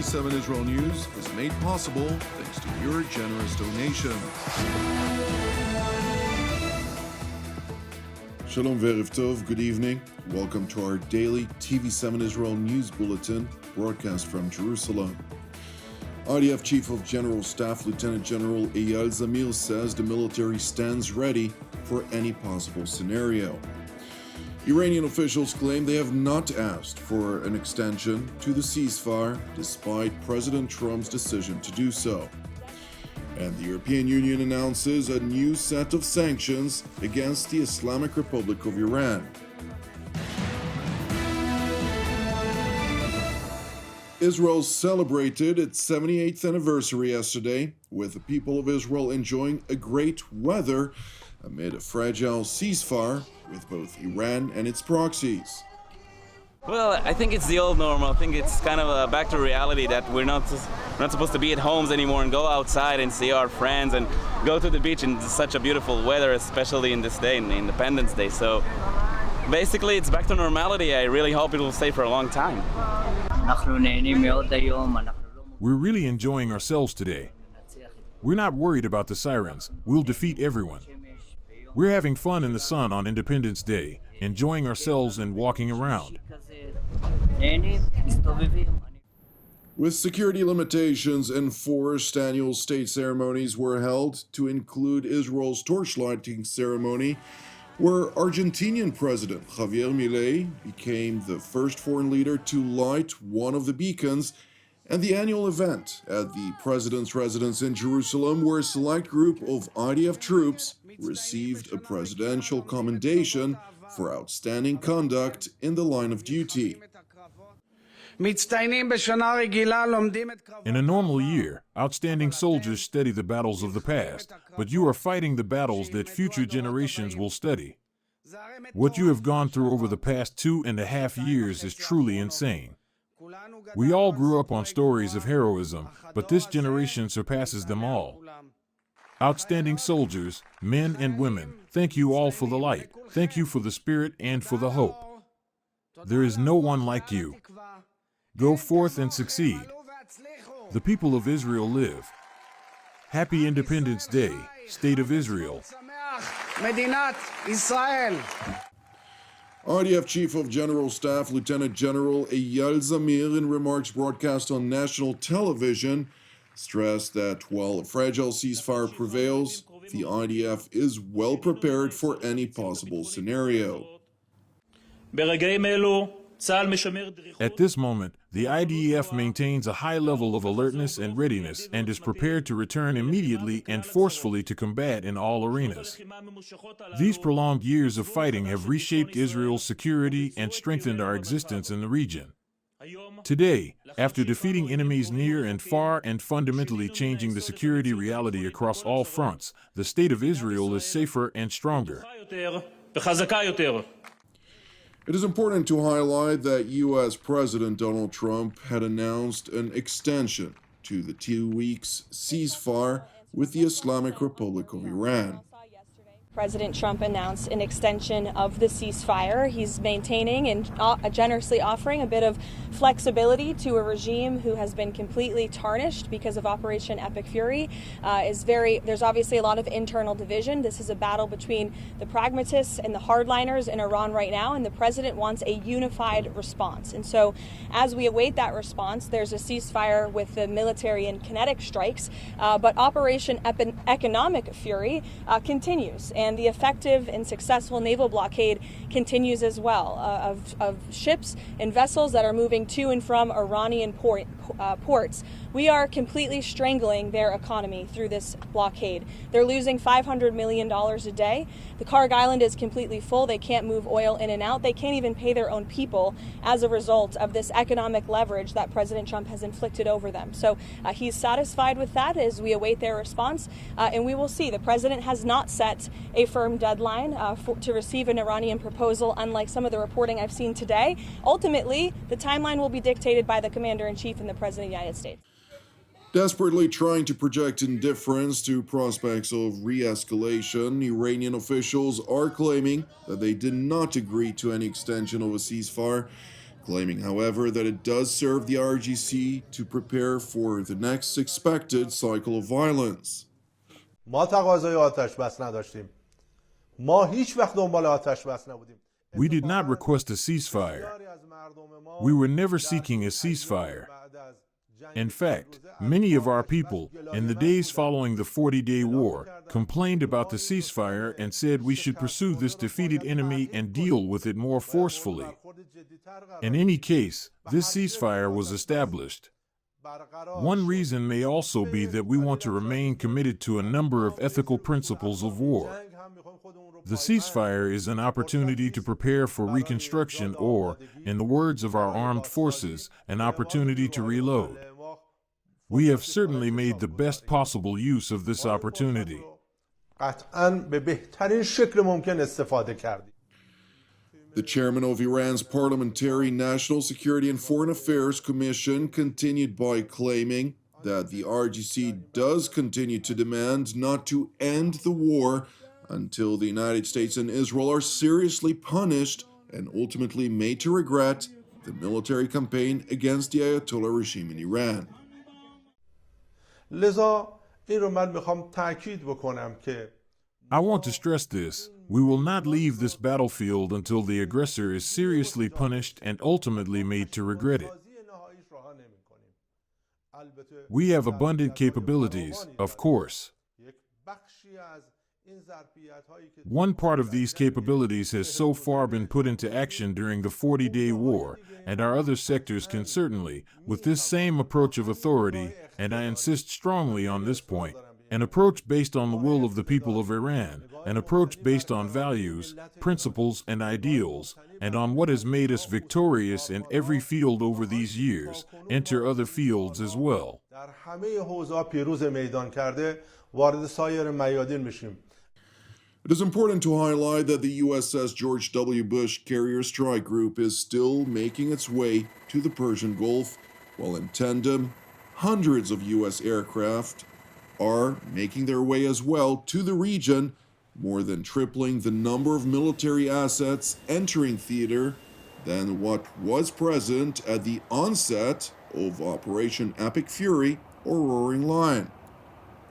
TV7 Israel News is made possible thanks to your generous donations. Shalom ve'erev tov, good evening. Welcome to our daily TV7 Israel News Bulletin, broadcast from Jerusalem. IDF Chief of General Staff Lieutenant General Eyal Zamir says the military stands ready for any possible scenario. Iranian officials claim they have not asked for an extension to the ceasefire despite President Trump's decision to do so. And the European Union announces a new set of sanctions against the Islamic Republic of Iran. Israel celebrated its 78th anniversary yesterday, with the people of Israel enjoying a great weather amid a fragile ceasefire with both Iran and its proxies. Well, I think it's the old normal. I think it's kind of back to reality that we're not supposed to be at homes anymore and go outside and see our friends and go to the beach in such a beautiful weather, especially in this day, in Independence Day. So basically, it's back to normality. I really hope it will stay for a long time. We're really enjoying ourselves today. We're not worried about the sirens. We'll defeat everyone. We're having fun in the sun on Independence Day, enjoying ourselves and walking around. With security limitations enforced, annual state ceremonies were held to include Israel's torchlighting ceremony, where Argentinian President Javier Milei became the first foreign leader to light one of the beacons, and the annual event at the president's residence in Jerusalem, where a select group of IDF troops received a presidential commendation for outstanding conduct in the line of duty. In a normal year, outstanding soldiers study the battles of the past, but you are fighting the battles that future generations will study. What you have gone through over the past 2.5 years is truly insane. We all grew up on stories of heroism, but this generation surpasses them all. Outstanding soldiers, men and women, thank you all for the light. Thank you for the spirit and for the hope. There is no one like you. Go forth and succeed. The people of Israel live. Happy Independence Day, State of Israel. IDF Chief of General Staff Lieutenant General Eyal Zamir, in remarks broadcast on national television, stressed that while a fragile ceasefire prevails, the IDF is well prepared for any possible scenario. At this moment, the IDF maintains a high level of alertness and readiness and is prepared to return immediately and forcefully to combat in all arenas. These prolonged years of fighting have reshaped Israel's security and strengthened our existence in the region. Today, after defeating enemies near and far and fundamentally changing the security reality across all fronts, the state of Israel is safer and stronger. It is important to highlight that U.S. President Donald Trump had announced an extension to the 2 weeks ceasefire with the Islamic Republic of Iran. President Trump announced an extension of the ceasefire. He's maintaining and generously offering a bit of flexibility to a regime who has been completely tarnished because of Operation Epic Fury. There's obviously a lot of internal division. This is a battle between the pragmatists and the hardliners in Iran right now, and the president wants a unified response. And so as we await that response, there's a ceasefire with the military and kinetic strikes, but Operation Economic Fury continues. And the effective and successful naval blockade continues as well of ships and vessels that are moving to and from Iranian ports. We are completely strangling their economy through this blockade. They're losing $500 million a day. The Karg Island is completely full. They can't move oil in and out. They can't even pay their own people as a result of this economic leverage that President Trump has inflicted over them. So he's satisfied with that as we await their response, and we will see. The president has not set a firm deadline to receive an Iranian proposal, unlike some of the reporting I've seen today. Ultimately, the timeline will be dictated by the Commander-in-Chief and the President of the United States. Desperately trying to project indifference to prospects of re-escalation, Iranian officials are claiming that they did not agree to any extension of a ceasefire, claiming, however, that it does serve the IRGC to prepare for the next expected cycle of violence. ما تقاضای آتش بس نداشتیم. ما هیچ وقت دنبال آتش بس نبودیم. We did not request a ceasefire. We were never seeking a ceasefire. In fact, many of our people, in the days following the 40-day war, complained about the ceasefire and said we should pursue this defeated enemy and deal with it more forcefully. In any case, this ceasefire was established. One reason may also be that we want to remain committed to a number of ethical principles of war. The ceasefire is an opportunity to prepare for reconstruction or, in the words of our armed forces, an opportunity to reload. We have certainly made the best possible use of this opportunity. The chairman of Iran's Parliamentary National Security and Foreign Affairs Commission continued by claiming that the IRGC does continue to demand not to end the war until the United States and Israel are seriously punished and ultimately made to regret the military campaign against the Ayatollah regime in Iran. I want to stress this. We will not leave this battlefield until the aggressor is seriously punished and ultimately made to regret it. We have abundant capabilities, of course. One part of these capabilities has so far been put into action during the 40-day war, and our other sectors can certainly, with this same approach of authority, and I insist strongly on this point, an approach based on the will of the people of Iran, an approach based on values, principles, and ideals, and on what has made us victorious in every field over these years, enter other fields as well. It is important to highlight that the USS George W. Bush Carrier Strike Group is still making its way to the Persian Gulf, while in tandem, hundreds of U.S. aircraft are making their way as well to the region, more than tripling the number of military assets entering theater than what was present at the onset of Operation Epic Fury or Roaring Lion.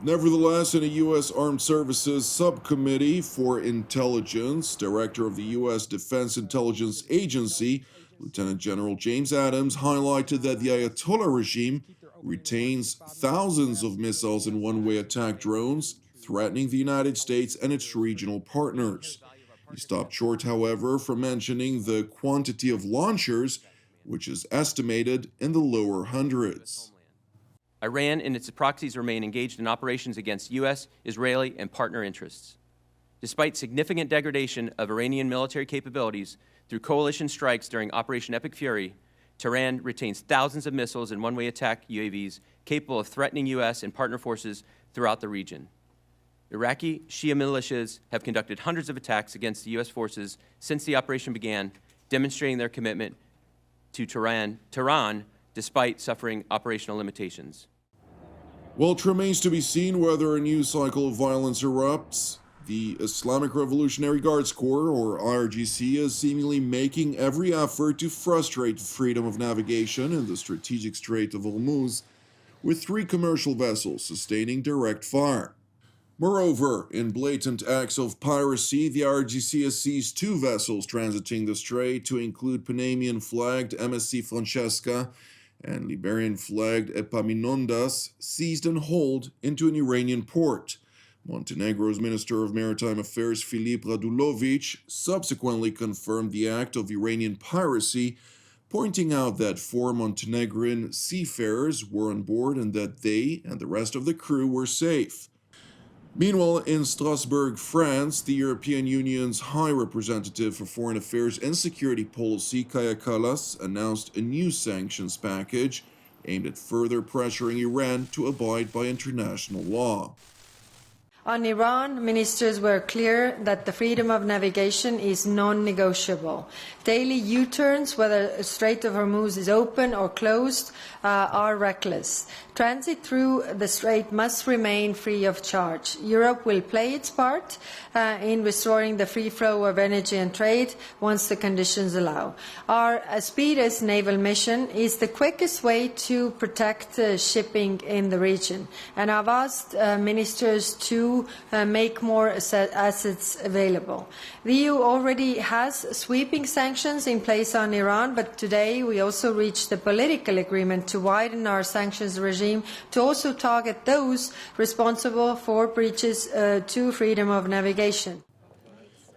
Nevertheless, in a U.S. Armed Services Subcommittee for Intelligence, Director of the U.S. Defense Intelligence Agency, Lieutenant General James Adams, highlighted that the Ayatollah regime retains thousands of missiles and one-way attack drones, threatening the United States and its regional partners. He stopped short, however, from mentioning the quantity of launchers, which is estimated in the lower hundreds. Iran and its proxies remain engaged in operations against U.S., Israeli, and partner interests. Despite significant degradation of Iranian military capabilities through coalition strikes during Operation Epic Fury, Tehran retains thousands of missiles and one-way attack UAVs capable of threatening U.S. and partner forces throughout the region. Iraqi Shia militias have conducted hundreds of attacks against the U.S. forces since the operation began, demonstrating their commitment to Tehran despite suffering operational limitations. Well, it remains to be seen whether a new cycle of violence erupts. The Islamic Revolutionary Guards Corps, or IRGC, is seemingly making every effort to frustrate freedom of navigation in the strategic Strait of Hormuz, with 3 commercial vessels sustaining direct fire. Moreover, in blatant acts of piracy, the IRGC has seized 2 vessels transiting the strait, to include Panamanian-flagged MSC Francesca and Liberian-flagged Epaminondas, seized and hauled into an Iranian port. Montenegro's Minister of Maritime Affairs Filip Radulovic subsequently confirmed the act of Iranian piracy, pointing out that 4 Montenegrin seafarers were on board and that they and the rest of the crew were safe. Meanwhile, in Strasbourg, France, the European Union's High Representative for Foreign Affairs and Security Policy, Kaja Kallas, announced a new sanctions package aimed at further pressuring Iran to abide by international law. On Iran, ministers were clear that the freedom of navigation is non-negotiable. Daily U-turns, whether the Strait of Hormuz is open or closed, are reckless. Transit through the strait must remain free of charge. Europe will play its part in restoring the free flow of energy and trade once the conditions allow. Our Aspides naval mission is the quickest way to protect shipping in the region, and I've asked ministers to make more assets available. The EU already has sweeping sanctions in place on Iran, but today we also reached a political agreement to widen our sanctions regime to also target those responsible for breaches to freedom of navigation.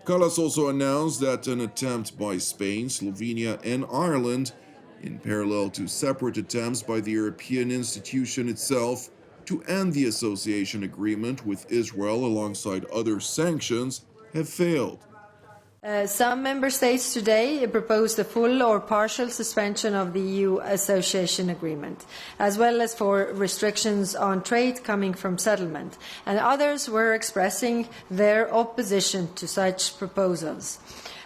Kallas also announced that an attempt by Spain, Slovenia, and Ireland, in parallel to separate attempts by the European institution itself to end the association agreement with Israel alongside other sanctions, have failed. Some member states today proposed a full or partial suspension of the EU association agreement, as well as for restrictions on trade coming from settlement, and others were expressing their opposition to such proposals.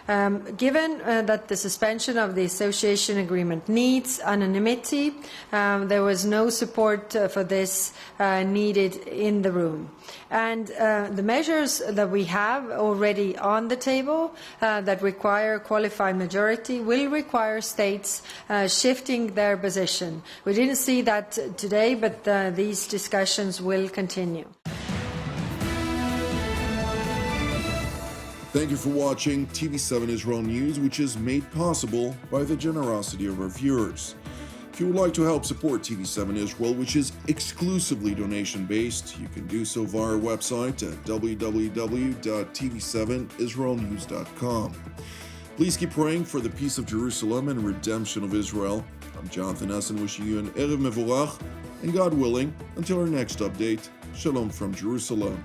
Given that the suspension of the association agreement needs anonymity, there was no support for this needed in the room. And the measures that we have already on the table that require qualified majority will require states shifting their position. We didn't see that today, but these discussions will continue. Thank you for watching TV7 Israel News, which is made possible by the generosity of our viewers. If you would like to help support TV7 Israel, which is exclusively donation-based, you can do so via our website at www.tv7israelnews.com. Please keep praying for the peace of Jerusalem and redemption of Israel. I'm Jonathan Essen, wishing you an Erev Mevorach, and God willing, until our next update, Shalom from Jerusalem.